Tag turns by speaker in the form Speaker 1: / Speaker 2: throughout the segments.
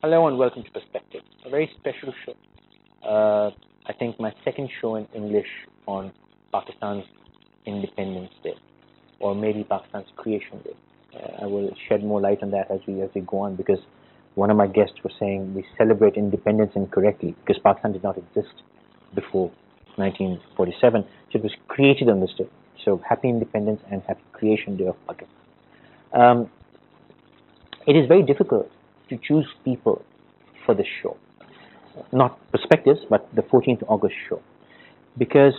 Speaker 1: Hello and welcome to Perspectives, a very special show. I think my second show in English on Pakistan's Independence Day, or maybe Pakistan's Creation Day. I will shed more light on that as we go on, because one of my guests was saying we celebrate independence incorrectly because Pakistan did not exist before 1947. So it was created on this day. So happy Independence and happy Creation Day of Pakistan. It is very difficult to choose people for this show, not Perspectives, but the 14th August show, because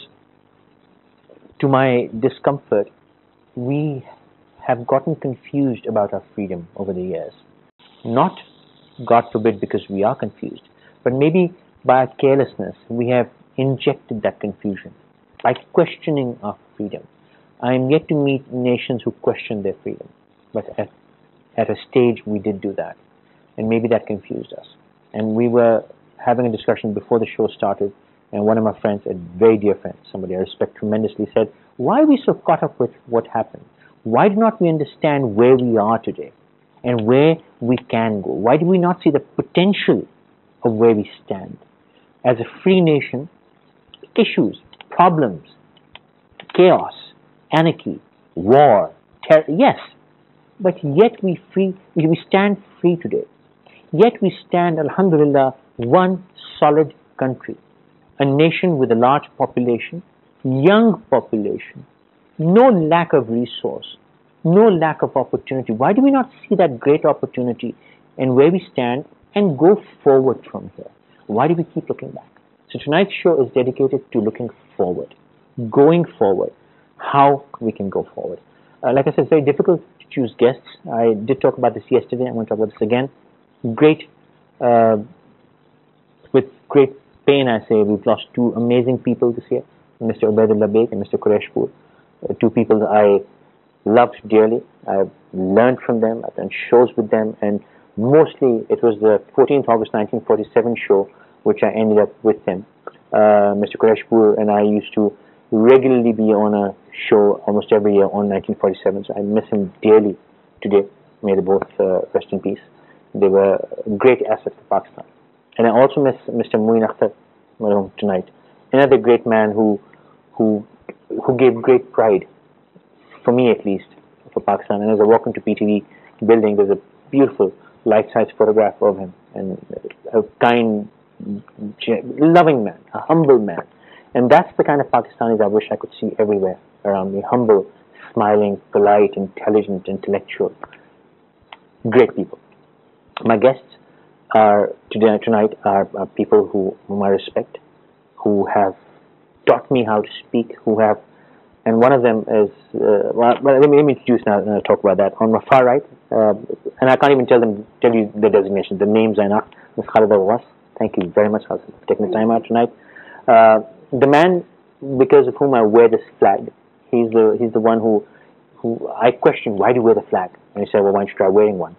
Speaker 1: to my discomfort, we have gotten confused about our freedom over the years. Not, God forbid, because we are confused, but maybe by our carelessness, we have injected that confusion by questioning our freedom. I am yet to meet nations who question their freedom, but at a stage we did do that. And maybe that confused us. And we were having a discussion before the show started, and one of my friends, a very dear friend, somebody I respect tremendously, said, why are we so caught up with what happened? Why do not we understand where we are today and where we can go? Why do we not see the potential of where we stand? As a free nation, issues, problems, chaos, anarchy, war, terror, yes, but yet we stand free today. Yet we stand, alhamdulillah, one solid country, a nation with a large population, young population, no lack of resource, no lack of opportunity. Why do we not see that great opportunity and where we stand and go forward from here? Why do we keep looking back? So tonight's show is dedicated to looking forward, going forward, how we can go forward. Like I said, it's very difficult to choose guests. I did talk about this yesterday. I'm going to talk about this again. With great pain, I say, we've lost two amazing people this year, Mr. Ubaidullah Beg and Mr. Qureshi, two people that I loved dearly. I've learned from them, I've done shows with them, and mostly it was the 14th August 1947 show which I ended up with them. Mr. Qureshi and I used to regularly be on a show almost every year on 1947, so I miss him dearly today. May they both rest in peace. They were a great asset for Pakistan. And I also miss Mr. Muin Akhtar tonight. Another great man who gave great pride, for me at least, for Pakistan. And as I walk into PTV building, there's a beautiful life-size photograph of him. And a kind, loving man, a humble man. And that's the kind of Pakistanis I wish I could see everywhere around me. Humble, smiling, polite, intelligent, intellectual. Great people. My guests tonight are people whom I respect, who have taught me how to speak, and one of them is, let me introduce now and I'll talk about that. On my far right, and I can't even tell you the designation, the names are enough, Ms. Khalida. Thank you very much, Faisal, for taking the time out tonight. The man because of whom I wear this flag, he's the one who I questioned, why do you wear the flag? And he said, well, why don't you try wearing one?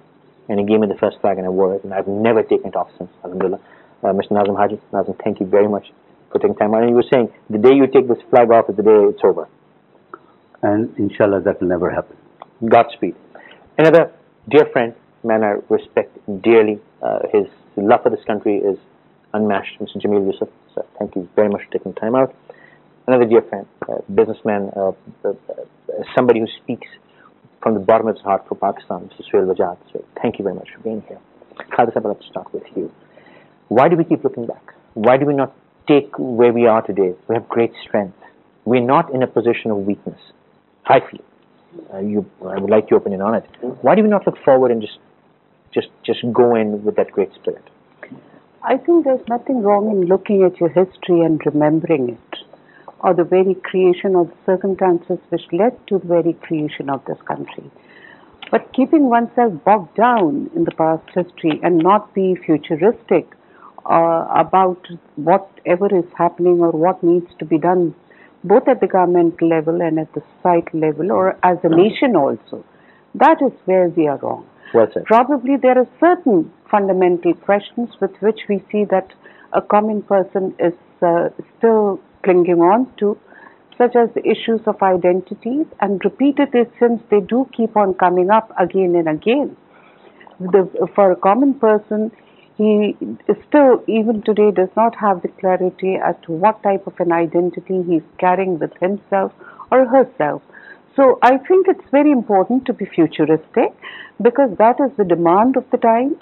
Speaker 1: And he gave me the first flag and I wore it, and I've never taken it off since, alhamdulillah. Mr. Nazim Haji, Nazim, thank you very much for taking time out. And he was saying, the day you take this flag off is the day it's over.
Speaker 2: And inshallah, that will never happen.
Speaker 1: Godspeed. Another dear friend, man I respect dearly, his love for this country is unmatched, Mr. Jameel Yusuf. So thank you very much for taking time out. Another dear friend, businessman, somebody who speaks from the bottom of his heart for Pakistan, Mr. Sohail Wajahat. So thank you very much for being here. Khalida, I'd like to start with you. Why do we keep looking back? Why do we not take where we are today? We have great strength. We're not in a position of weakness, I feel. I would like your opinion on it. Why do we not look forward and just go in with that great spirit?
Speaker 3: I think there's nothing wrong in looking at your history and remembering it. or the very creation of the circumstances which led to the very creation of this country. But keeping oneself bogged down in the past history and not be futuristic about whatever is happening or what needs to be done, both at the government level and at the societal level, or as a nation also, that is where we are wrong.
Speaker 1: Well said.
Speaker 3: Probably there are certain fundamental questions with which we see that a common person is still clinging on to, such as the issues of identities, and repeatedly since they do keep on coming up again and again. For a common person, he still, even today, does not have the clarity as to what type of an identity he is carrying with himself or herself. So I think it's very important to be futuristic, because that is the demand of the time.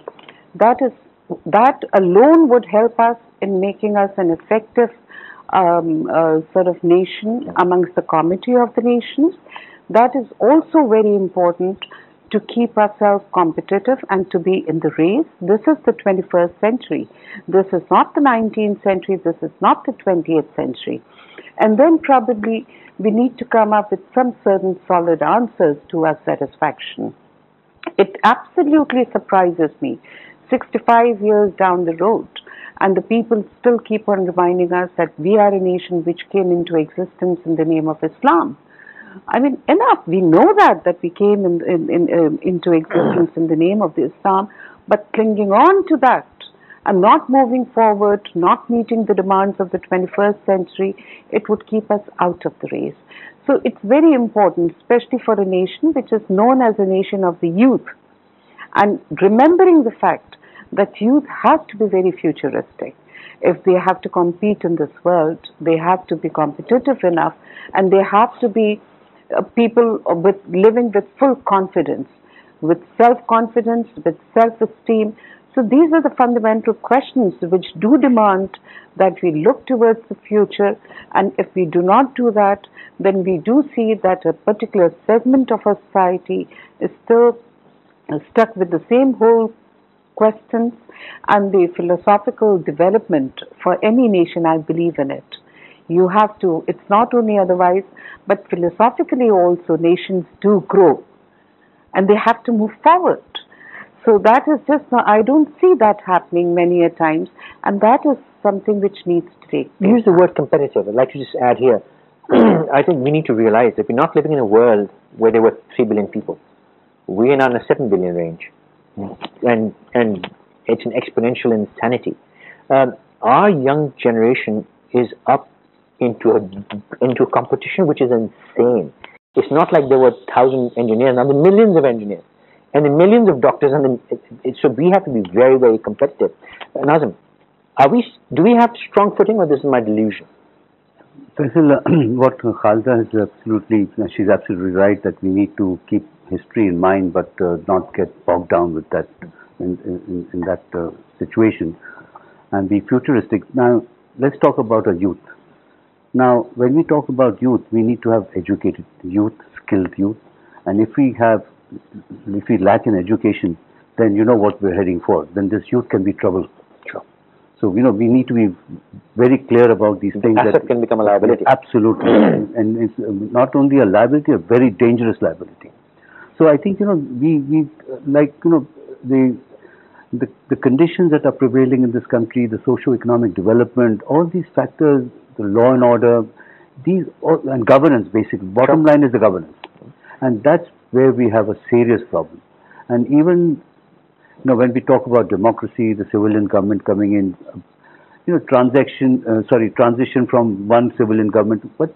Speaker 3: That alone would help us in making us an effective sort of nation amongst the comity of the nations. That is also very important to keep ourselves competitive and to be in the race. This is the 21st century. This is not the 19th century. This is not the 20th century. And then probably we need to come up with some certain solid answers to our satisfaction. It absolutely surprises me, 65 years down the road, and the people still keep on reminding us that we are a nation which came into existence in the name of Islam. I mean, enough. We know that we came into existence in the name of the Islam, but clinging on to that and not moving forward, not meeting the demands of the 21st century, it would keep us out of the race. So it's very important, especially for a nation which is known as a nation of the youth, and remembering the fact that youth have to be very futuristic. If they have to compete in this world, they have to be competitive enough, and they have to be people living with full confidence, with self-confidence, with self-esteem. So these are the fundamental questions which do demand that we look towards the future, and if we do not do that, then we do see that a particular segment of our society is still stuck with the same whole questions, and the philosophical development for any nation, I believe in it. You have to, it's not only otherwise, but philosophically also nations do grow, and they have to move forward. So that is just, I don't see that happening many a times, and that is something which needs to take place.
Speaker 1: Use the word competitive. I'd like to just add here, I think we need to realize that we're not living in a world where there were 3 billion people. We are now in the 7 billion range, and it's an exponential insanity. Our young generation is up into a competition which is insane. It's not like there were 1,000 engineers, now there are millions of engineers, and the millions of doctors, and so we have to be very, very competitive. Nazim, do we have strong footing, or this is my delusion?
Speaker 2: Faisal, what Khalida is she's absolutely right that we need to keep history in mind, but not get bogged down with that in that situation, and be futuristic. Now, let's talk about our youth. Now, when we talk about youth, we need to have educated youth, skilled youth, and if we lack in education, then you know what we're heading for. Then this youth can be trouble.
Speaker 1: Sure.
Speaker 2: So we need to be very clear about these things.
Speaker 1: Asset can become a liability.
Speaker 2: Absolutely, and it's not only a liability, a very dangerous liability. So I think we like the conditions that are prevailing in this country, the socio-economic development, all these factors, the law and order, and governance. Basically, bottom line is the governance, and that's where we have a serious problem. And even when we talk about democracy, the civilian government coming in, transition from one civilian government. But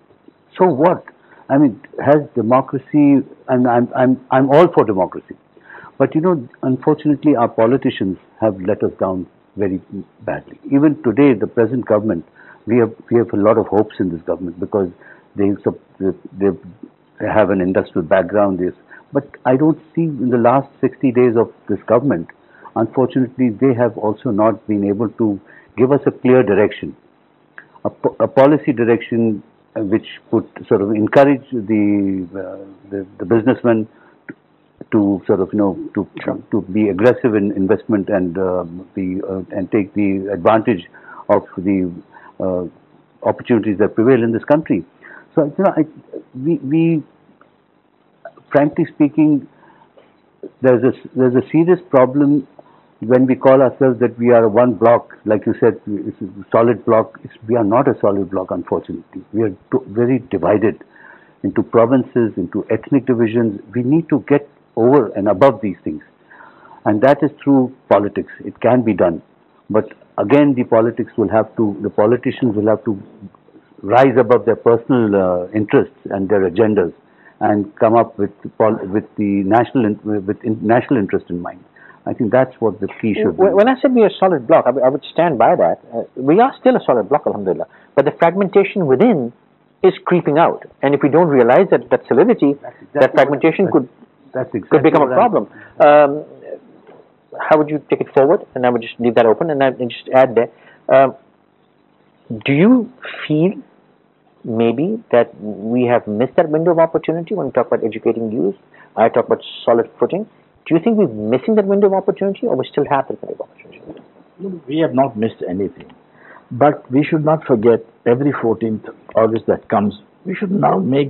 Speaker 2: so what? I mean, has democracy? And I'm all for democracy, but unfortunately, our politicians have let us down very badly. Even today, the present government, we have a lot of hopes in this government because they have an industrial background. But I don't see in the last 60 days of this government, unfortunately, they have also not been able to give us a clear direction, a policy direction which would sort of encourage the businessmen to sort of to be aggressive in investment and take the advantage of the opportunities that prevail in this country. So, we frankly speaking, there's a serious problem when we call ourselves that we are one block. Like you said, it's a solid block. We are not a solid block, unfortunately. We are very divided into provinces, into ethnic divisions. We need to get over and above these things. And that is through politics. It can be done. But again, the politicians will have to rise above their personal interests and their agendas and come up with the national interest in mind. I think that's what the key should be.
Speaker 1: When I said we are a solid block, I would stand by that. We are still a solid block, alhamdulillah. But the fragmentation within is creeping out. And if we don't realize that solidity, that fragmentation could become a problem. How would you take it forward? And I would just leave that open and just add there. Do you feel maybe that we have missed that window of opportunity when we talk about educating youth? I talk about solid footing. Do you think we're missing that window of opportunity, or we still have that window of opportunity?
Speaker 4: We have not missed anything. But we should not forget every 14th August that comes, we should now make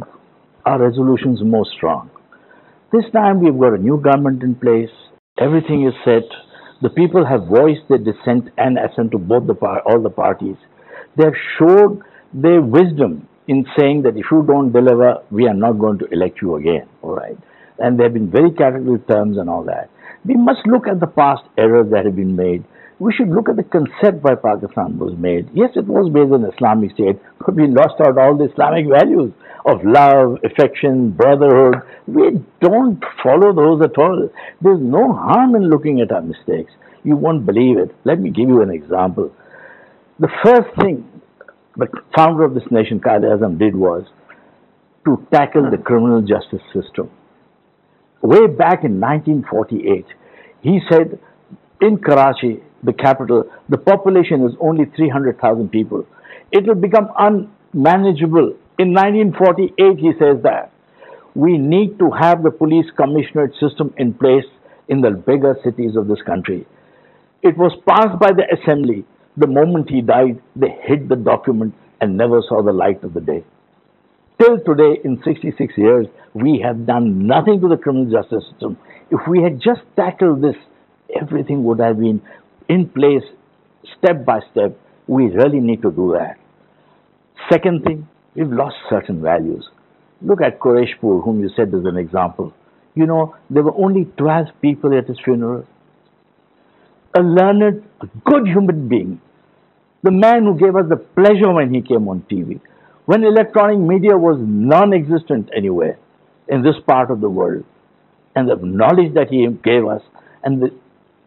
Speaker 4: our resolutions more strong. This time we've got a new government in place. Everything is set. The people have voiced their dissent and assent to all the parties. They have showed their wisdom in saying that if you don't deliver, we are not going to elect you again. All right. And they have been very categorical terms and all that. We must look at the past errors that have been made. We should look at the concept why Pakistan was made. Yes, it was based on Islamic State, but we lost out all the Islamic values of love, affection, brotherhood. We don't follow those at all. There's no harm in looking at our mistakes. You won't believe it. Let me give you an example. The first thing the founder of this nation, Quaid-e-Azam, did was to tackle the criminal justice system. Way back in 1948, he said, in Karachi, the capital, the population is only 300,000 people. It will become unmanageable. In 1948, he says that we need to have the police commissionerate system in place in the bigger cities of this country. It was passed by the assembly. The moment he died, they hid the document and never saw the light of the day. Till today, in 66 years, we have done nothing to the criminal justice system. If we had just tackled this, everything would have been in place step by step. We really need to do that. Second thing, we've lost certain values. Look at Qureshi, whom you said as an example. You know, there were only 12 people at his funeral. A learned, a good human being. The man who gave us the pleasure when he came on TV. When electronic media was non-existent anywhere in this part of the world. And the knowledge that he gave us and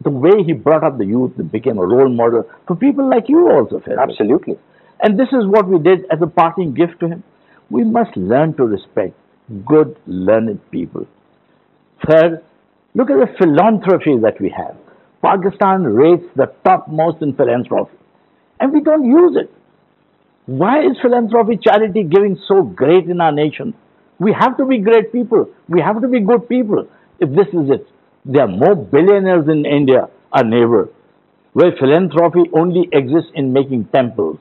Speaker 4: the way he brought up the youth, it became a role model for people like you also, Faisal.
Speaker 1: Absolutely.
Speaker 4: And this is what we did as a parting gift to him. We must learn to respect good, learned people. Third, look at the philanthropy that we have. Pakistan rates the topmost in philanthropy. And we don't use it. Why is philanthropy, charity giving so great in our nation? We have to be great people. We have to be good people. If this is it, there are more billionaires in India, our neighbor, where philanthropy only exists in making temples.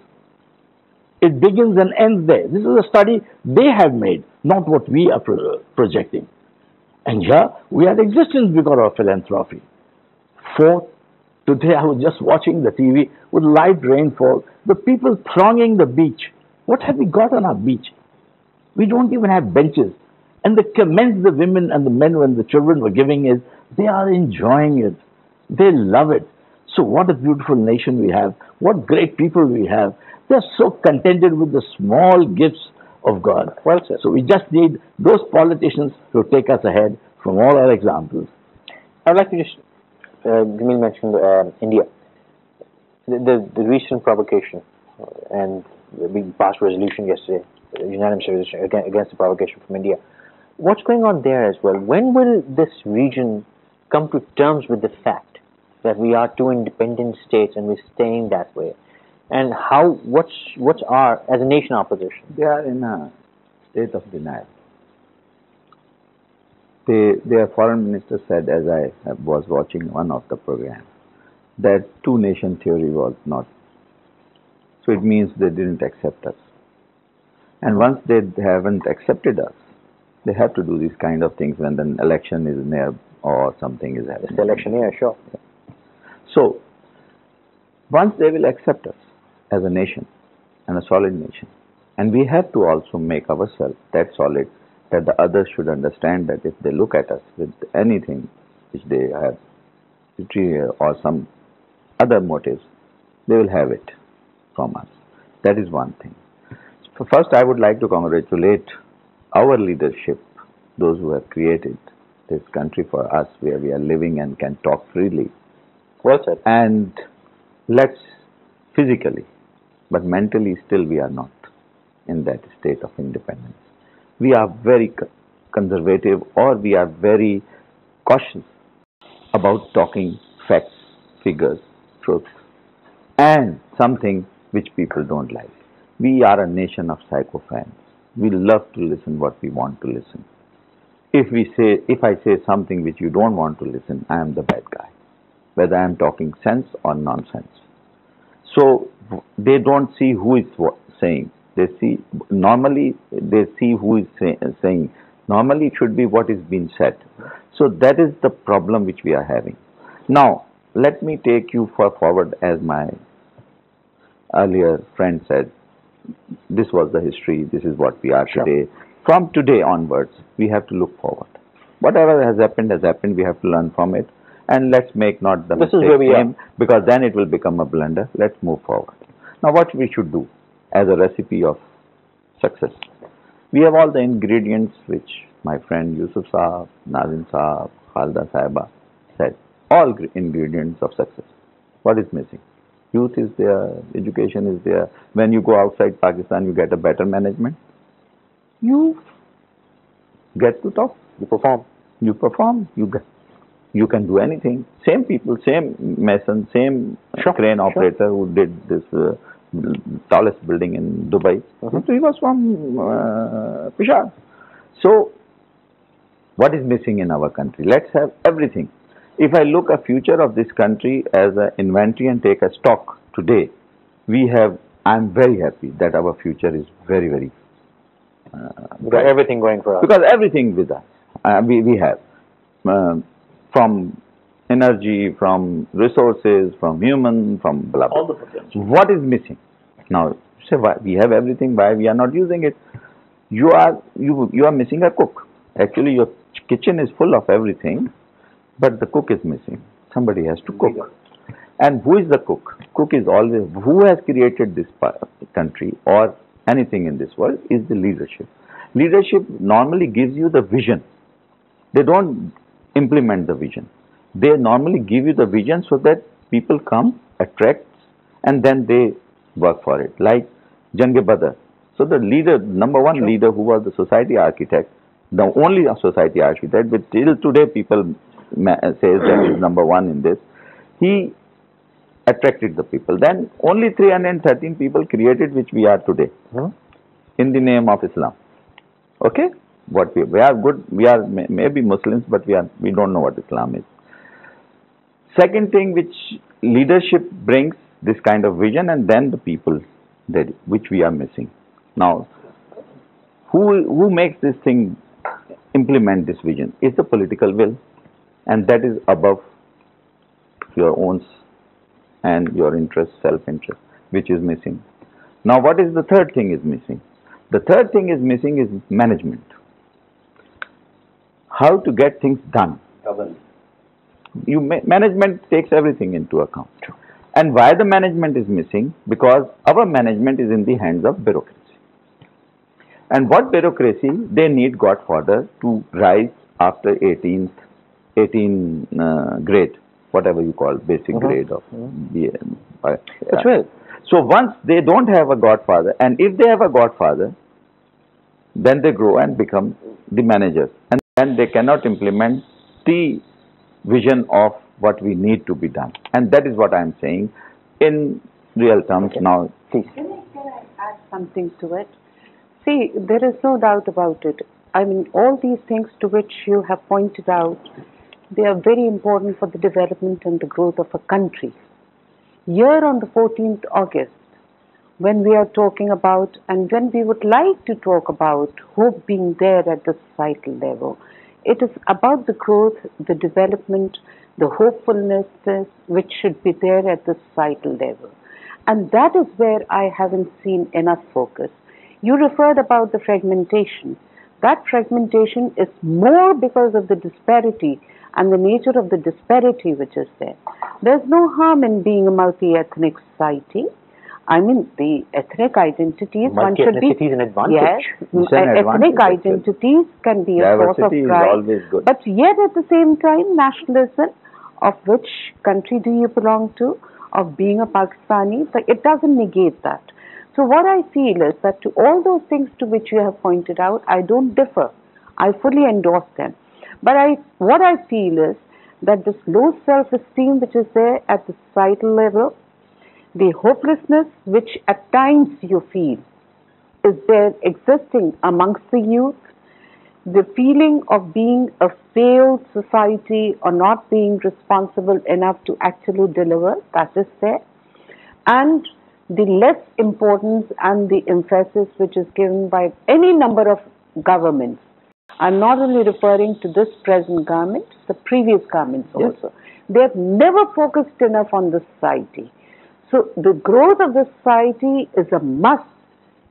Speaker 4: It begins and ends there. This is a study they have made, not what we are projecting. And here, we are existence because of philanthropy. Fourth, today I was just watching the TV with light rainfall, the people thronging the beach. What have we got on our beach? We don't even have benches. And the comments the women and the men and the children were giving is, they are enjoying it. They love it. So what a beautiful nation we have. What great people we have. They're so contented with the small gifts of God.
Speaker 1: Well said.
Speaker 4: So we just need those politicians to take us ahead from all our examples.
Speaker 1: I would like to just, Jameel mentioned India. The recent provocation, and we passed a resolution yesterday, a unanimous resolution against the provocation from India. What's going on there as well? When will this region come to terms with the fact that we are two independent states and we're staying that way? And what's our, as a nation, our position?
Speaker 5: They are in a state of denial. Their foreign minister said, as I was watching one of the programs, that two-nation theory was not So it means they didn't accept us. And once they haven't accepted us, they have to do these kind of things when an election is near or something is happening.
Speaker 1: It's election, yeah, sure.
Speaker 5: So, once they will accept us as a nation and a solid nation, and we have to also make ourselves that solid that the others should understand that if they look at us with anything which they have or some other motives, they will have it from us. That is one thing. So first I would like to congratulate our leadership, those who have created this country for us where we are living and can talk freely.
Speaker 1: Well said.
Speaker 5: And let's physically, but mentally still we are not in that state of independence. We are very conservative, or we are very cautious about talking facts, figures, truth, and something which people don't like. We are a nation of psychophants. We love to listen what we want to listen. If I say something which you don't want to listen, I am the bad guy, whether I am talking sense or nonsense. So they don't see who is saying. They see who is saying. Normally it should be what is being said. So that is the problem which we are having. Now let me take you forward, as my earlier friend said. This was the history. This is what we are today. From today onwards, we have to look forward. Whatever has happened, we have to learn from it. And let's make not the mistake same, because then it will become a blunder. Let's move forward. Now what we should do as a recipe of success? We have all the ingredients which my friend Yusuf Saab, Nazim Saab, Khalida Sahiba said. All ingredients of success. What is missing? Youth is there, education is there. When you go outside Pakistan, you get a better management. You get to talk.
Speaker 1: You perform.
Speaker 5: You perform. You can do anything. Same people, same mason, same crane operator who did this tallest building in Dubai. He was from Peshawar. So, what is missing in our country? Let's have everything. If I look at future of this country as an inventory and take a stock today, I'm very happy that our future is very, very
Speaker 1: we got everything going for us.
Speaker 5: Because everything with us, we have. From energy, from resources, from human, from blah, blah.
Speaker 4: All the potential.
Speaker 5: What is missing? Now, say why we have everything, why we are not using it? You are missing a cook. Actually, your kitchen is full of everything, but the cook is missing. Somebody has to cook. And who is the cook? Cook is always, who has created this country or anything in this world is the leadership. Leadership normally gives you the vision. They don't implement the vision. They normally give you the vision so that people come, attract, and then they work for it. Like Jang-e-Badr. So the leader, number one leader who was the society architect, the only society architect, but till today people says that is number one in this, he attracted the people. Then only 313 people created which we are today in the name of Islam. Okay? We are good, we are maybe Muslims, but we don't know what Islam is. Second thing which leadership brings this kind of vision, and then the people which we are missing. Now, who makes this thing implement this vision? It's the political will, and that is above your own and your interest, self-interest, which is missing. Now, what is the third thing is missing? The third thing is missing is management. How to get things done. Management takes everything into account. And why the management is missing? Because our management is in the hands of bureaucracy. And what bureaucracy? They need Godfather to rise after 18 grade, whatever you call basic grade of the.
Speaker 1: That's right.
Speaker 5: So once they don't have a Godfather, and if they have a Godfather, then they grow and become the managers. And then they cannot implement the vision of what we need to be done. And that is what I am saying in real terms now.
Speaker 3: Can I add something to it? See, there is no doubt about it. I mean, all these things to which you have pointed out, they are very important for the development and the growth of a country. Here on the 14th August, when we are talking about and when we would like to talk about hope being there at the societal level, it is about the growth, the development, the hopefulness which should be there at the societal level. And that is where I haven't seen enough focus. You referred about the fragmentation. That fragmentation is more because of the disparity and the nature of the disparity which is there. There's no harm in being a multi-ethnic society. I mean, the ethnic identities, one should be...
Speaker 1: Multi-ethnicity is an advantage.
Speaker 3: Yes,
Speaker 5: It's an
Speaker 3: ethnic
Speaker 5: advantage, actually.
Speaker 3: identities can be a source of
Speaker 5: Diversity is
Speaker 3: pride.
Speaker 5: always good.
Speaker 3: But yet at the same time, nationalism, of which country do you belong to, of being a Pakistani, so it doesn't negate that. So what I feel is that to all those things to which you have pointed out, I don't differ. I fully endorse them. But what I feel is that this low self-esteem which is there at the societal level, the hopelessness which at times you feel is there existing amongst the youth, the feeling of being a failed society or not being responsible enough to actually deliver, that is there, and the less importance and the emphasis which is given by any number of governments. I'm not only referring to this present government, the previous governments also. They have never focused enough on the society. So the growth of the society is a must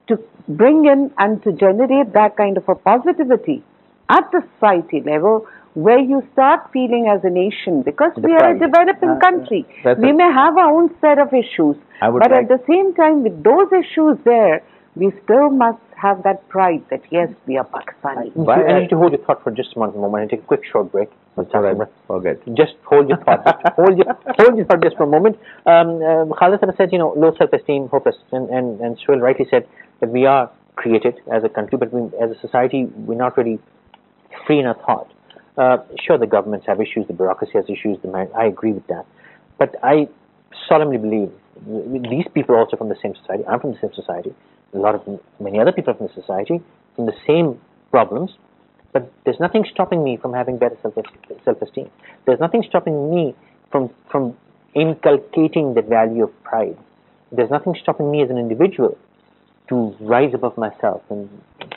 Speaker 3: to bring in and to generate that kind of a positivity at the society level where you start feeling as a nation, because we are a developing country. We may have our own set of issues, but at the same time with those issues there, we still must have that pride that yes, we are Pakistani.
Speaker 1: I need to hold your thought for just one moment and take a quick short break.
Speaker 5: Forget.
Speaker 1: Just hold your thought. hold your thought just for a moment. Khalida said, low self-esteem, hopeless, and Sohail rightly said that we are created as a country, but as a society, we're not really free in our thought. Sure, the governments have issues, the bureaucracy has issues, I agree with that. But I solemnly believe these people are also from the same society. I'm from the same society. Many other people from the society from the same problems. But there's nothing stopping me from having better self-esteem. There's nothing stopping me from inculcating the value of pride. There's nothing stopping me as an individual to rise above myself and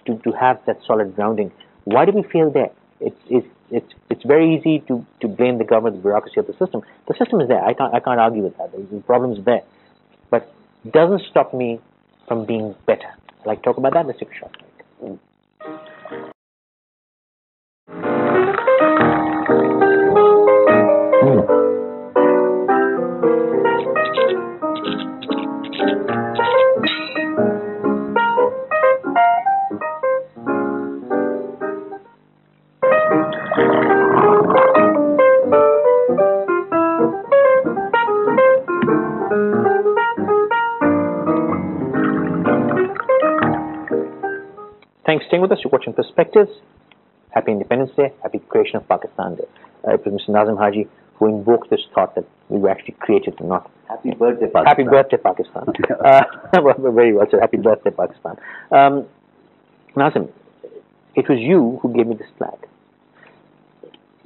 Speaker 1: to have that solid grounding. Why do we fail there? It's very easy to blame the government, the bureaucracy of the system. The system is there. I can't argue with that. The problem is there, but it doesn't stop me from being better. I'd like to talk about that. Let's take a short break. Thanks for staying with us. You're watching Perspectives. Happy Independence Day. Happy creation of Pakistan Day. It was Mr. Nazim Haji who invoked this thought that we were actually created and not...
Speaker 2: Happy birthday, Pakistan.
Speaker 1: Happy birthday, Pakistan. Very well said. Happy birthday, Pakistan. Nazim, it was you who gave me this flag.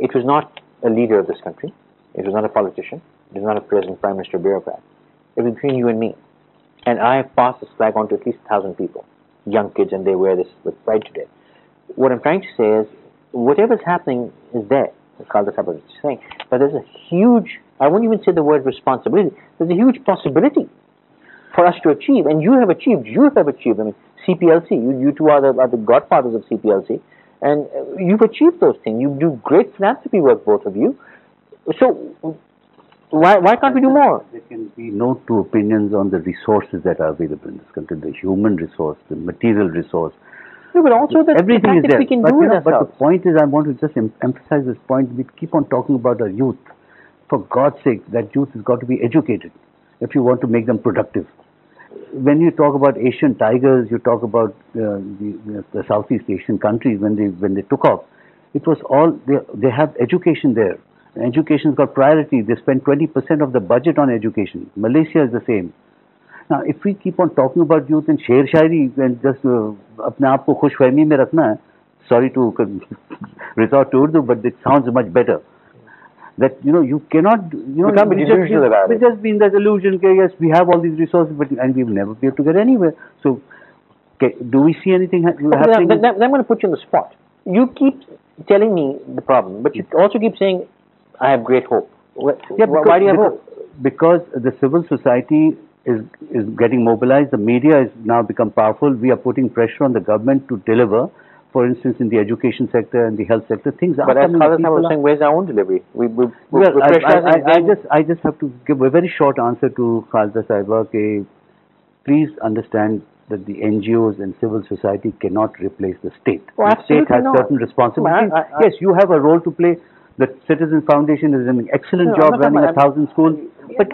Speaker 1: It was not a leader of this country. It was not a politician. It was not a president, prime minister, bureaucrat. It was between you and me. And I have passed this flag on to at least 1,000 people, young kids, and they wear this with pride today. What I'm trying to say is, whatever's happening is there, as Khalida was saying, but there's a huge, I won't even say the word responsibility, there's a huge possibility for us to achieve, and you have achieved. I mean, CPLC, you two are the godfathers of CPLC, and you've achieved those things. You do great philanthropy work, both of you. So, why can't we do more?
Speaker 2: There can be no two opinions on the resources that are available in this country, the human resource, the material resource.
Speaker 1: No, but also the
Speaker 2: everything is there.
Speaker 1: we can do it
Speaker 2: but the point is, I want to just emphasize this point. We keep on talking about our youth. For God's sake, that youth has got to be educated if you want to make them productive. When you talk about Asian tigers, you talk about the Southeast Asian countries when they took off. It was all they have education there. Education's got priority. They spend 20% of the budget on education. Malaysia is the same. Now, if we keep on talking about youth in sher shairi and just apne aap ko khush fahmi mein rakhna hai, sorry to resort to Urdu, but it sounds much better. that you cannot
Speaker 1: You can't be delusional about
Speaker 2: we
Speaker 1: it.
Speaker 2: just be in that illusion. Okay, yes, we have all these resources, and we will never be able to get anywhere. So, okay, do we see anything happening?
Speaker 1: Then I'm going to put you on the spot. You keep telling me the problem, but you also keep saying, "I have great hope." Why do you have hope?
Speaker 2: Because the civil society is getting mobilized. The media has now become powerful. We are putting pressure on the government to deliver. For instance, in the education sector and the health sector, things are coming.
Speaker 1: But as Khalida was saying, where's our own delivery?
Speaker 2: I just have to give a very short answer to Khalida Sahiba. Okay, please understand that the NGOs and civil society cannot replace the state. The state has certain responsibilities. Yes, you have a role to play. The Citizen Foundation is doing an excellent job running 1,000 schools.
Speaker 1: But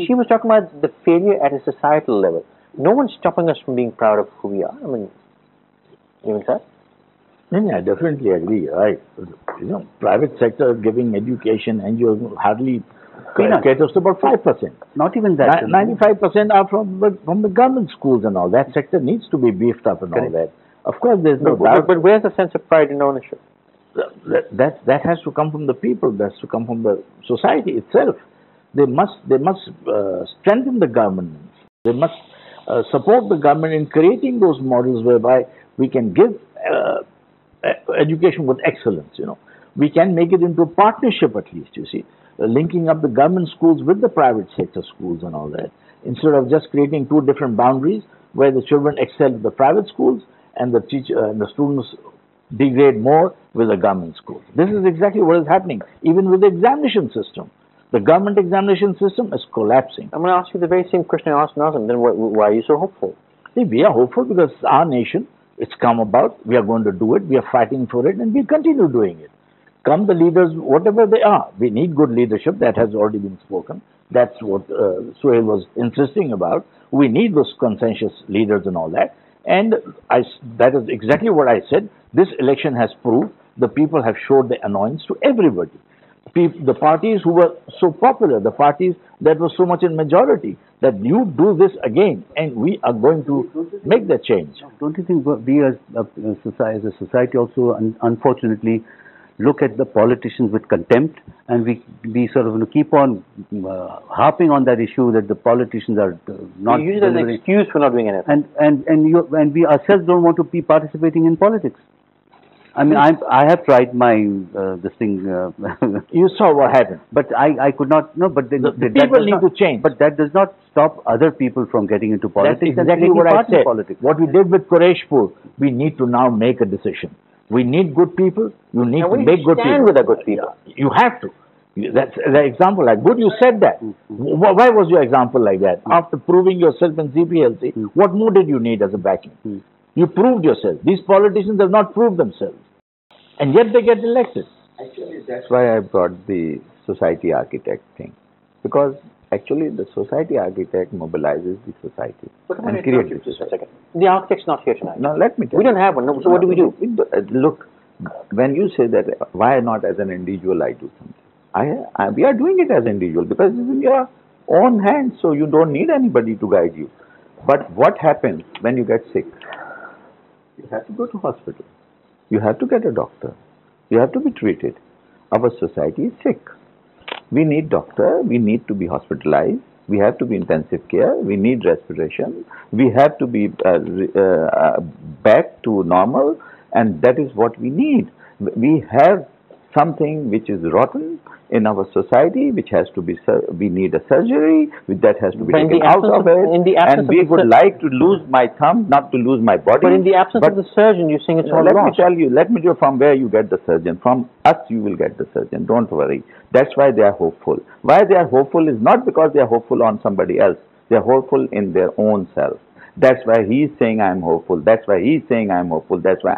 Speaker 1: she was talking about the failure at a societal level. No one's stopping us from being proud of who we are. I mean, even sir?
Speaker 4: I definitely agree. Right. Private sector giving education, NGOs hardly caters to about 5%.
Speaker 2: Not even that.
Speaker 4: 95% are from the government schools and all. That sector needs to be beefed up and all that. Of course, there's no doubt.
Speaker 1: But where's the sense of pride and ownership?
Speaker 4: That has to come from the people. That has to come from the society itself. They must strengthen the government. They must support the government in creating those models whereby we can give education with excellence. We can make it into a partnership at least. You see, linking up the government schools with the private sector schools and all that, instead of just creating two different boundaries where the children excel with the private schools and the teacher and the students degrade more with the government schools. This is exactly what is happening, even with the examination system. The government examination system is collapsing.
Speaker 1: I'm going to ask you the very same question I asked Nazim. Then why are you so hopeful?
Speaker 4: See, we are hopeful because our nation, it's come about. We are going to do it. We are fighting for it, and we continue doing it. Come the leaders, whatever they are. We need good leadership. That has already been spoken. That's what Sohail was insisting about. We need those conscientious leaders and all that. And that is exactly what I said. This election has proved the people have showed their annoyance to everybody. The parties who were so popular, the parties that were so much in majority, that you do this again, and we are going to make that change.
Speaker 2: Don't you think we as a society also, unfortunately, look at the politicians with contempt, and we sort of keep on harping on that issue that the politicians are not.
Speaker 1: You use it as an excuse for not doing anything.
Speaker 2: And we ourselves don't want to be participating in politics. I mean, I have tried my this thing.
Speaker 4: You saw what happened,
Speaker 2: but I could not. No, but
Speaker 4: the people need to change.
Speaker 2: But that does not stop other people from getting into politics.
Speaker 4: That's exactly what I said. What we did with Qureshi, we need to now make a decision. We need good people. You need to make good people.
Speaker 1: Stand with the good people.
Speaker 4: You have to. That's the example. Like good, you said that. Why was your example like that? After proving yourself in CPLC, what more did you need as a backing? You proved yourself. These politicians have not proved themselves, and yet they get elected.
Speaker 5: Actually, that's why I brought the society architect thing, because actually the society architect mobilizes the society and creates the society.
Speaker 1: The architect's not here tonight.
Speaker 5: No, let me tell you.
Speaker 1: We don't have one. So what do we do?
Speaker 5: Look, when you say that, why not as an individual I do something? We are doing it as an individual because it's in your own hands, so you don't need anybody to guide you. But what happens when you get sick? You have to go to hospital. You have to get a doctor. You have to be treated. Our society is sick. We need doctor. We need to be hospitalized. We have to be intensive care. We need respiration. We have to be back to normal, and that is what we need. We have something which is rotten in our society, which has to be, we need a surgery, that has to be taken out of it, and we would like to lose my thumb, not to lose my body.
Speaker 1: But in the absence of the surgeon, you think it's all lost.
Speaker 5: Let me tell you from where you get the surgeon. From us you will get the surgeon, don't worry. That's why they are hopeful. Why they are hopeful is not because they are hopeful on somebody else. They are hopeful in their own self. That's why he is saying I am hopeful. That's why he is saying I am hopeful. That's why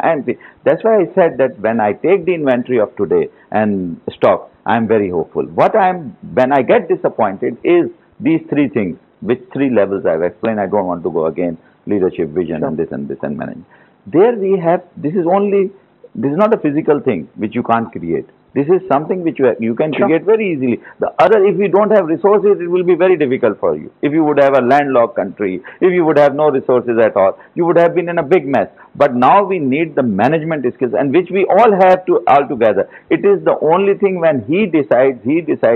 Speaker 5: That's why I said that when I take the inventory of today and stop, I am very hopeful. When I get disappointed is these three things, which three levels I've explained. I don't want to go again. Leadership, vision, and this and management. There we have. This is not a physical thing which you can't create. This is something which you can create very easily. The other, if you don't have resources, it will be very difficult for you. If you would have a landlocked country, if you would have no resources at all, you would have been in a big mess. But now we need the management skills, and which we all have to all together. It is the only thing when he decides,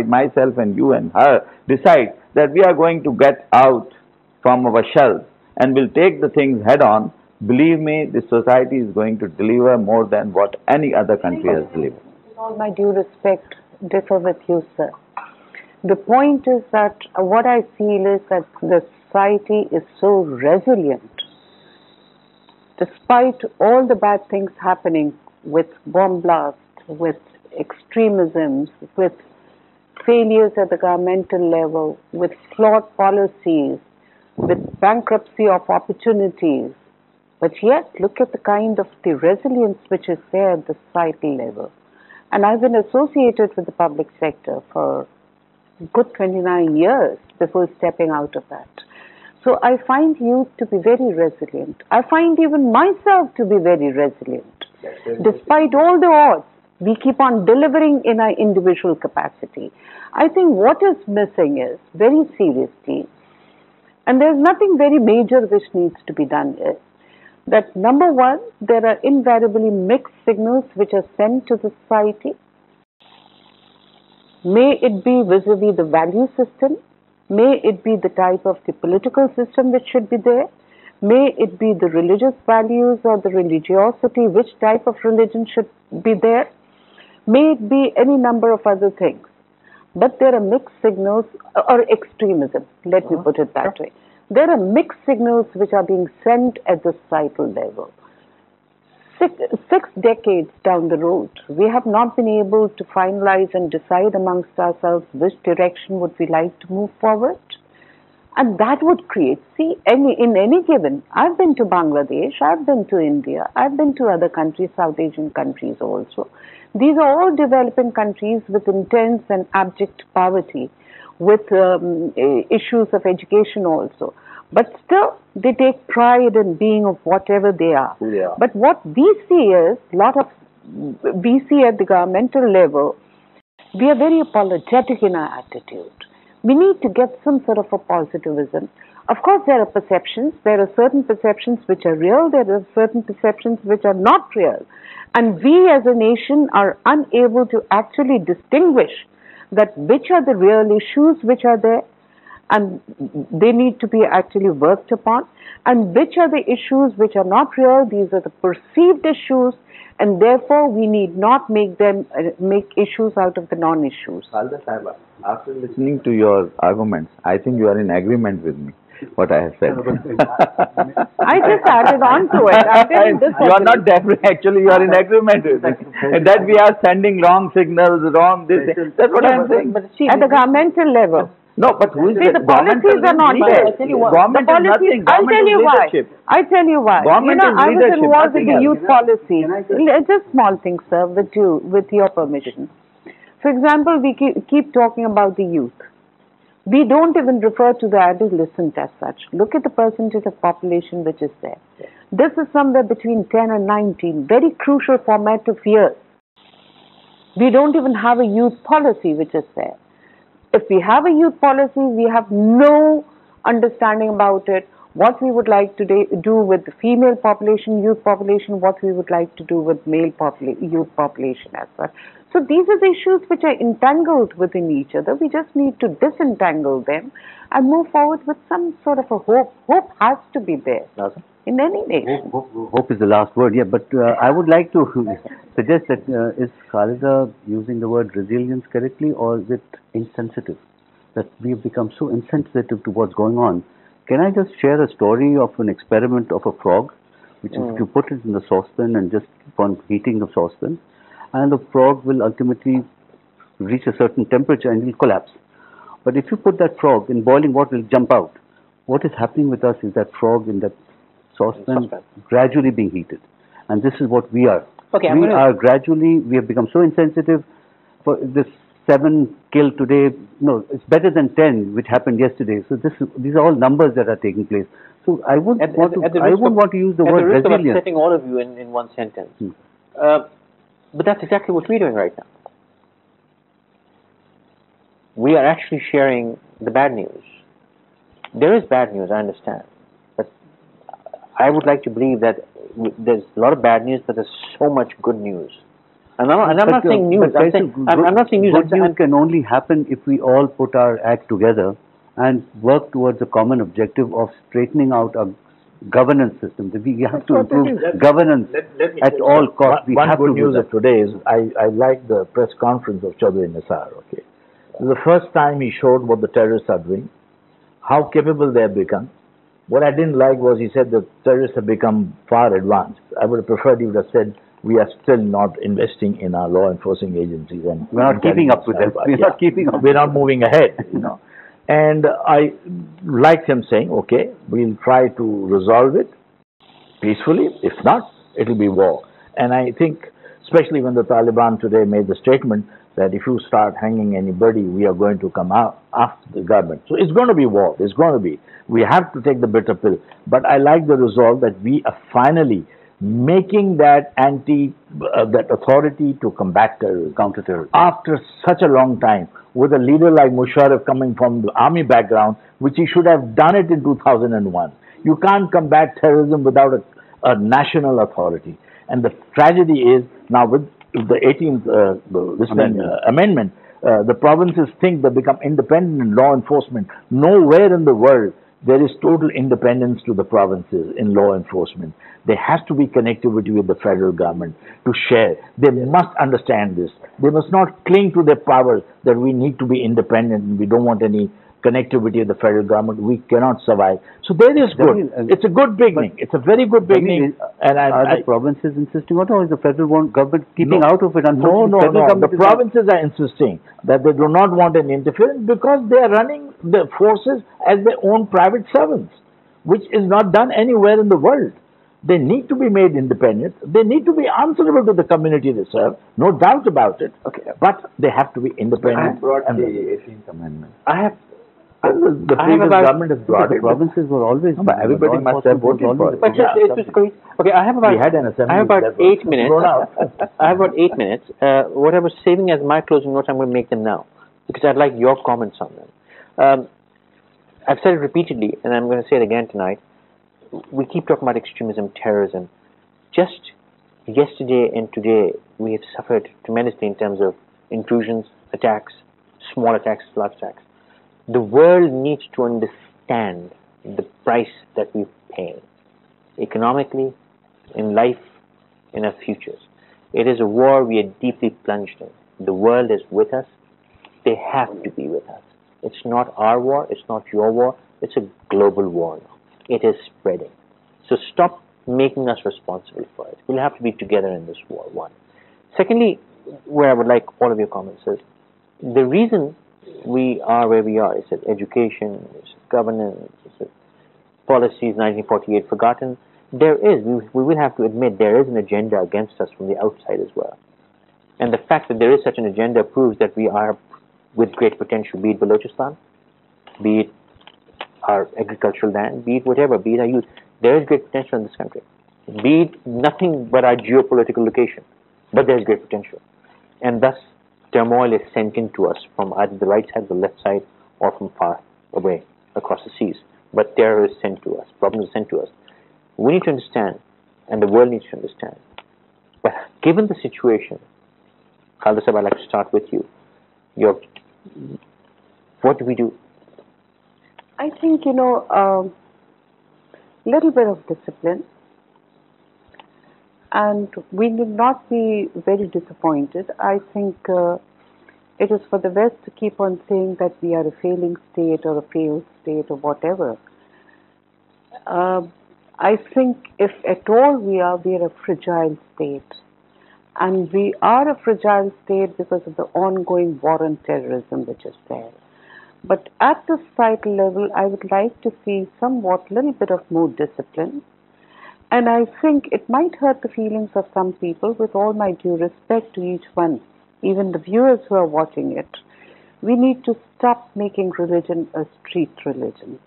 Speaker 5: myself and you and her decide that we are going to get out from our shells and will take the things head on. Believe me, this society is going to deliver more than what any other country has delivered.
Speaker 3: With all my due respect, differ with you, sir. The point is that what I feel is that the society is so resilient. Despite all the bad things happening with bomb blasts, with extremisms, with failures at the governmental level, with flawed policies, with bankruptcy of opportunities, but yet look at the kind of the resilience which is there at the societal level. And I've been associated with the public sector for a good 29 years before stepping out of that. So I find youth to be very resilient. I find even myself to be very resilient. Despite all the odds, we keep on delivering in our individual capacity. I think what is missing is, very seriously, and there's nothing very major which needs to be done, is that number one, there are invariably mixed signals which are sent to the society. May it be vis-a-vis the value system, may it be the type of the political system which should be there, may it be the religious values or the religiosity, which type of religion should be there, may it be any number of other things. But there are mixed signals, or extremism, let me put it that way. There are mixed signals which are being sent at the societal level. Six decades down the road, we have not been able to finalize and decide amongst ourselves which direction would we like to move forward. And that would create, see, in any given, I've been to Bangladesh, I've been to India, I've been to other countries, South Asian countries also. These are all developing countries with intense and abject poverty, with issues of education also. But still, they take pride in being of whatever they are.
Speaker 5: Yeah.
Speaker 3: But what we see is, we see at the governmental level, we are very apologetic in our attitude. We need to get some sort of a positivism. Of course, there are perceptions. There are certain perceptions which are real. There are certain perceptions which are not real. And we as a nation are unable to actually distinguish that which are the real issues which are there, and they need to be actually worked upon, and which are the issues which are not real. These are the perceived issues, and therefore we need not make them make issues out of the non-issues.
Speaker 5: Khalida Sahaba, after listening to your arguments, I think you are in agreement with me, what I have said.
Speaker 3: I just added on to it.
Speaker 5: You are not definitely, actually you are in agreement with me. That we are sending wrong signals, wrong this. That's what I am saying.
Speaker 3: But see, at the governmental level.
Speaker 5: No, but who is
Speaker 3: see, the policies are not there.
Speaker 5: Government
Speaker 3: the
Speaker 5: is nothing.
Speaker 3: I'll tell you why. I'll tell you why.
Speaker 5: Government
Speaker 3: I was involved in the youth
Speaker 5: else.
Speaker 3: policy. Just small things, sir, with your permission. For example, we keep talking about the youth. We don't even refer to the adolescent as such. Look at the percentage of population which is there. This is somewhere between 10 and 19, very crucial formative years. We don't even have a youth policy which is there. If we have a youth policy, we have no understanding about it, what we would like to do with the female population, youth population, what we would like to do with male youth population as well. So these are the issues which are entangled within each other. We just need to disentangle them and move forward with some sort of a hope. Hope has to be there in any nation.
Speaker 2: Hope is the last word, yeah, but I would like to suggest that is Khalida using the word resilience correctly, or is it insensitive? That we have become so insensitive to what's going on. Can I just share a story of an experiment of a frog, which is to put it in the saucepan and just keep on heating the saucepan, and the frog will ultimately reach a certain temperature and will collapse. But if you put that frog in boiling water, it will jump out. What is happening with us is that frog in that saucepan gradually being heated. And this is what we are.
Speaker 1: Okay,
Speaker 2: we have become so insensitive. For this 7 killed today, no, it's better than 10 which happened yesterday. So these are all numbers that are taking place. So I wouldn't want to use the word resilience.
Speaker 1: At the risk of upsetting all of you in one sentence. But that's exactly what we're doing right now. we are actually sharing the bad news. There is bad news, I understand, but I would like to believe that there's a lot of bad news, but there's so much good news. And I'm not saying news. I'm not saying news.
Speaker 2: Good news can only happen if we all put our act together and work towards a common objective of straightening out our governance system. We have to improve governance at all costs.
Speaker 4: One good news of today is I like the press conference of Chaudhry Nisar. Okay, the first time he showed what the terrorists are doing, how capable they have become. What I didn't like was he said the terrorists have become far advanced. I would have preferred he would have said we are still not investing in our law enforcing agencies and
Speaker 2: we're not keeping up with them. We're not keeping up.
Speaker 4: We're not moving ahead, you know. And I liked him saying, okay, we'll try to resolve it peacefully. If not, it'll be war. And I think, especially when the Taliban today made the statement that if you start hanging anybody, we are going to come out after the government. So it's going to be war. It's going to be. We have to take the bitter pill. But I like the resolve that we are finally making that that authority to combat terrorism, counter-terrorism, after such a long time, with a leader like Musharraf coming from the army background, which he should have done it in 2001. You can't combat terrorism without a national authority. And the tragedy is, now with the 18th amendment, the provinces think they become independent in law enforcement. Nowhere in the world there is total independence to the provinces in law enforcement. There has to be connectivity with the federal government to share. They must understand this. They must not cling to their powers that we need to be independent and we don't want any connectivity with the federal government. We cannot survive. So there is good. It's a good beginning. It's a very good beginning.
Speaker 2: Are the provinces insisting on it, or is the federal government keeping out of it?
Speaker 4: No. The provinces are insisting that they do not want an interference because they are running the forces as their own private servants, which is not done anywhere in the world. They need to be made independent. They need to be answerable to the community they serve, no doubt about it. Okay, but they have to be independent.
Speaker 5: I brought the 18th Amendment.
Speaker 4: The previous government has brought it.
Speaker 2: The provinces were always.
Speaker 5: No, but everybody must have voted for it.
Speaker 1: But okay, I have about 8 minutes. I have about 8 minutes. What I was saving as my closing notes, I'm going to make them now because I'd like your comments on them. I've said it repeatedly, and I'm going to say it again tonight. We keep talking about extremism, terrorism. Just yesterday and today, we have suffered tremendously in terms of intrusions, attacks, small attacks, large attacks. The world needs to understand the price that we pay economically, in life, in our futures. It is a war we are deeply plunged in. The world is with us. They have to be with us. It's not our war. It's not your war. It's a global war now. It is spreading. So stop making us responsible for it. We'll have to be together in this war, one. Secondly, where I would like all of your comments is, the reason we are where we are is that education, is governance, is policies 1948 forgotten. There is, we will have to admit, there is an agenda against us from the outside as well. And the fact that there is such an agenda proves that we are with great potential, be it Balochistan, be it our agricultural land, be it whatever, be it our youth. There is great potential in this country. Be it nothing but our geopolitical location, but there is great potential. And thus, turmoil is sent into us from either the right side, the left side, or from far away across the seas. But terror is sent to us, problems are sent to us. We need to understand, and the world needs to understand. But given the situation, Khalida Sahib, I'd like to start with you. What do we do?
Speaker 3: I think, little bit of discipline, and we need not be very disappointed. I think it is for the West to keep on saying that we are a failing state or a failed state or whatever. I think if at all we are a fragile state. And we are a fragile state because of the ongoing war on terrorism which is there. But at the societal level, I would like to see somewhat little bit of more discipline. And I think it might hurt the feelings of some people, with all my due respect to each one, even the viewers who are watching it. We need to stop making religion a street religion.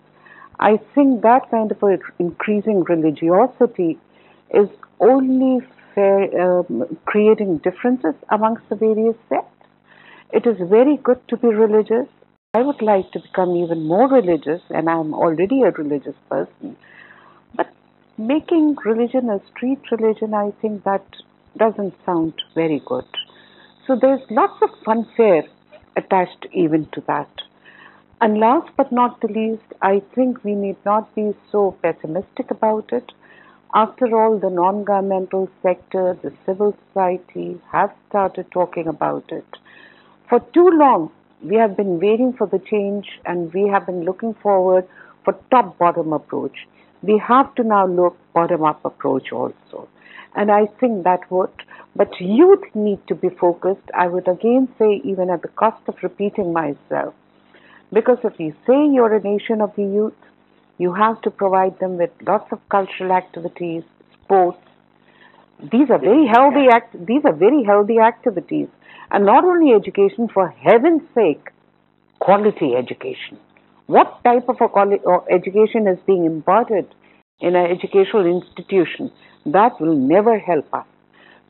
Speaker 3: I think that kind of increasing religiosity is only creating differences amongst the various sects. It is very good to be religious. I would like to become even more religious, and I'm already a religious person. But making religion a street religion, I think that doesn't sound very good. So there's lots of funfair attached even to that. And last but not the least, I think we need not be so pessimistic about it. After all, the non-governmental sector, the civil society have started talking about it. For too long, we have been waiting for the change and we have been looking forward for top-bottom approach. We have to now look bottom-up approach also. And I think that would, but youth need to be focused. I would again say, even at the cost of repeating myself, because if you say you're a nation of the youth, you have to provide them with lots of cultural activities, sports. These are very healthy activities, and not only education. For heaven's sake, quality education. What type of education is being imparted in an educational institution? That will never help us.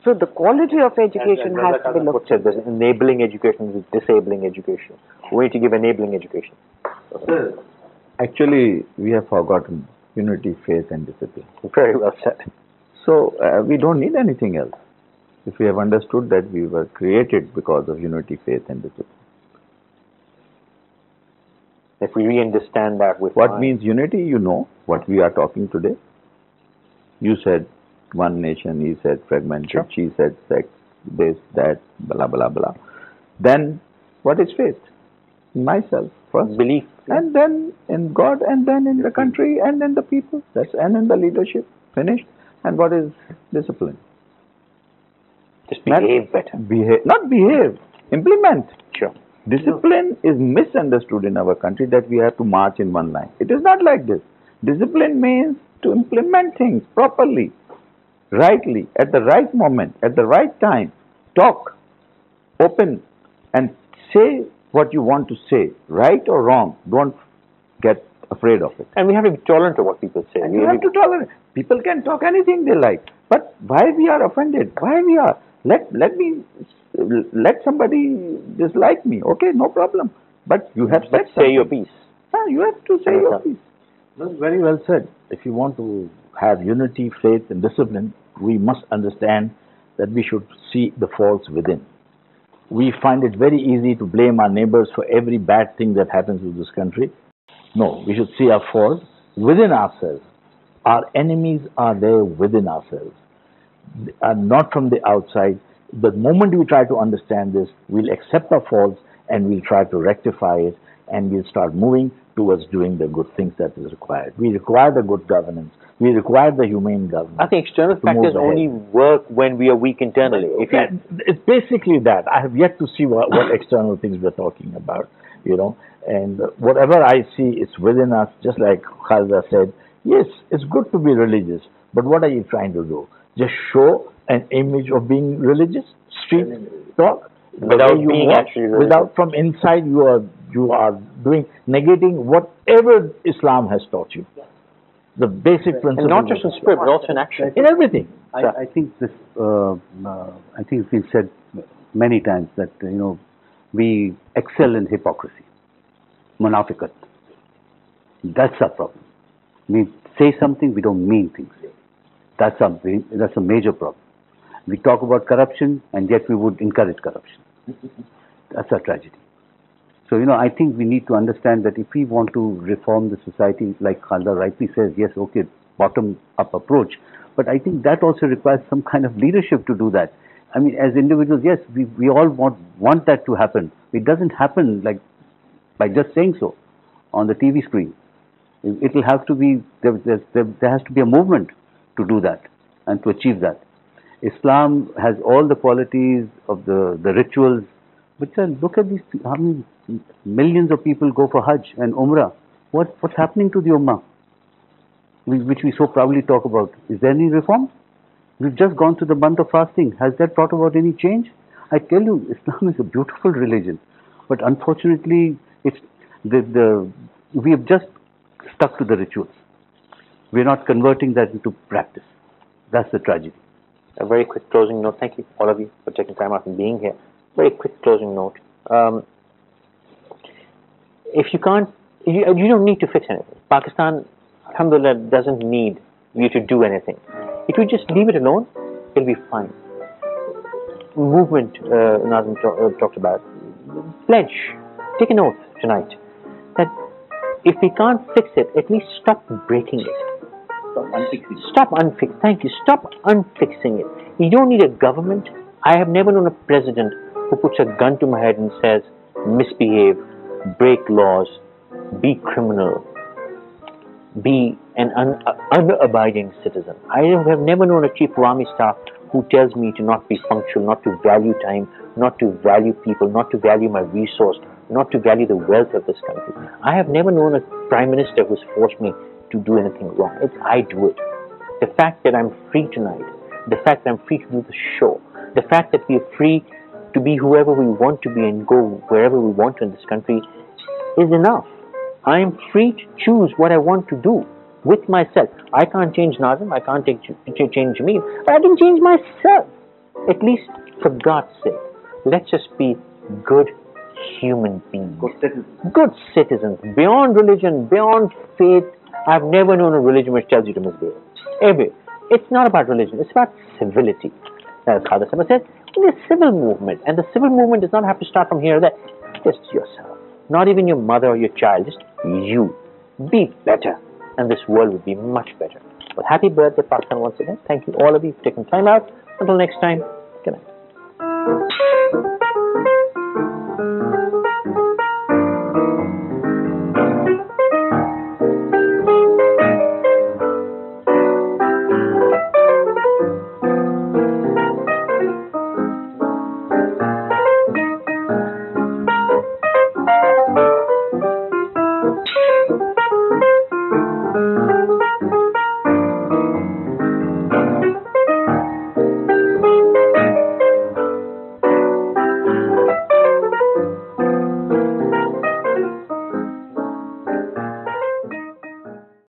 Speaker 3: So the quality of education has to be looked at.
Speaker 1: There's enabling education, there's disabling education. We need to give enabling education.
Speaker 5: Actually, we have forgotten unity, faith, and discipline.
Speaker 1: Very well said.
Speaker 5: So we don't need anything else. If we have understood that we were created because of unity, faith, and discipline.
Speaker 1: If we re-understand that with
Speaker 5: what means unity, you know what we are talking today. You said one nation, he said fragmented, sure. She said sex, this, that, blah, blah, blah. Then what is faith? In myself first.
Speaker 1: Belief.
Speaker 5: And then in God, and then in the country, and in the people. And in the leadership. Finished. And what is discipline?
Speaker 1: Just behave better.
Speaker 5: Not behave. Implement.
Speaker 1: Sure.
Speaker 5: Discipline is misunderstood in our country, that we have to march in one line. It is not like this. Discipline means to implement things properly, rightly, at the right moment, at the right time. Talk, open, and say what you want to say, right or wrong. Don't get afraid of it.
Speaker 1: And we have to be tolerant of what people say.
Speaker 5: And you have to tolerate. People can talk anything they like. But why we are offended? Why we are? Let somebody dislike me. Okay, no problem. But you have to
Speaker 1: say your piece.
Speaker 5: You have to say your piece.
Speaker 4: That's very well said. If you want to have unity, faith, and discipline, we must understand that we should see the faults within. We find it very easy to blame our neighbors for every bad thing that happens in this country. No, we should see our faults within ourselves. Our enemies are there within ourselves, not from the outside. The moment we try to understand this, we'll accept our faults and we'll try to rectify it, and we'll start moving towards doing the good things that is required. We require the good governance. We require the humane governance.
Speaker 1: I think external factors only work when we are weak internally.
Speaker 4: It's basically that. I have yet to see what external things we're talking about, and whatever I see is within us, just like Khalida said. Yes, it's good to be religious, but what are you trying to do? Just show an image of being religious? Street talk?
Speaker 1: Without being actually religious.
Speaker 4: Without from inside you are doing, negating whatever Islam has taught you. The basic principle.
Speaker 1: And not just in spirit, but also in action.
Speaker 4: In everything.
Speaker 2: I think this, I think it's been said many times that, we excel in hypocrisy. Munafiqat. That's our problem. We say something, we don't mean things. That's a major problem. We talk about corruption, and yet we would encourage corruption. That's a tragedy. So, I think we need to understand that if we want to reform the society, like Khalida rightly says, yes, okay, bottom-up approach. But I think that also requires some kind of leadership to do that. I mean, as individuals, yes, we all want that to happen. It doesn't happen like by just saying so on the TV screen. It will have to be, there has to be a movement to do that and to achieve that. Islam has all the qualities of the rituals, but look at these, how many millions of people go for Hajj and Umrah. What's happening to the Ummah, which we so proudly talk about? Is there any reform? We've just gone through the month of fasting. Has that brought about any change? I tell you, Islam is a beautiful religion, but unfortunately, we have just stuck to the rituals. We're not converting that into practice. That's the tragedy.
Speaker 1: A very quick closing note. Thank you, all of you, for taking time out and being here. Very quick closing note. Um, if you can't, you don't need to fix anything. Pakistan, alhamdulillah, doesn't need you to do anything. If you just leave it alone, it'll be fine. Movement, Nazim talked about. Pledge, take an oath tonight that if we can't fix it, at least stop breaking it. Stop unfixing. Thank you. Stop unfixing it. You don't need a government. I have never known a president who puts a gun to my head and says, misbehave, break laws, be criminal, be an unabiding citizen. I have never known a chief of army staff who tells me to not be punctual, not to value time, not to value people, not to value my resource, not to value the wealth of this country. I have never known a prime minister who's forced me to do anything wrong. I do it. The fact that I'm free tonight, the fact that I'm free to do the show, the fact that we are free to be whoever we want to be and go wherever we want to in this country is enough. I am free to choose what I want to do with myself. I can't change Nazim, I can't change Jameel, but I can change myself. At least, for God's sake, let's just be good human beings. Good citizens. Beyond religion, beyond faith, I've never known a religion which tells you to misbehave. Ever. It's not about religion, it's about civility. As Khalida said, we're a civil movement, and the civil movement does not have to start from here or there. Just yourself. Not even your mother or your child, just you. Be better, and this world would be much better. Well, happy birthday, Pakistan, once again. Thank you, all of you, for taking time out. Until next time, good night.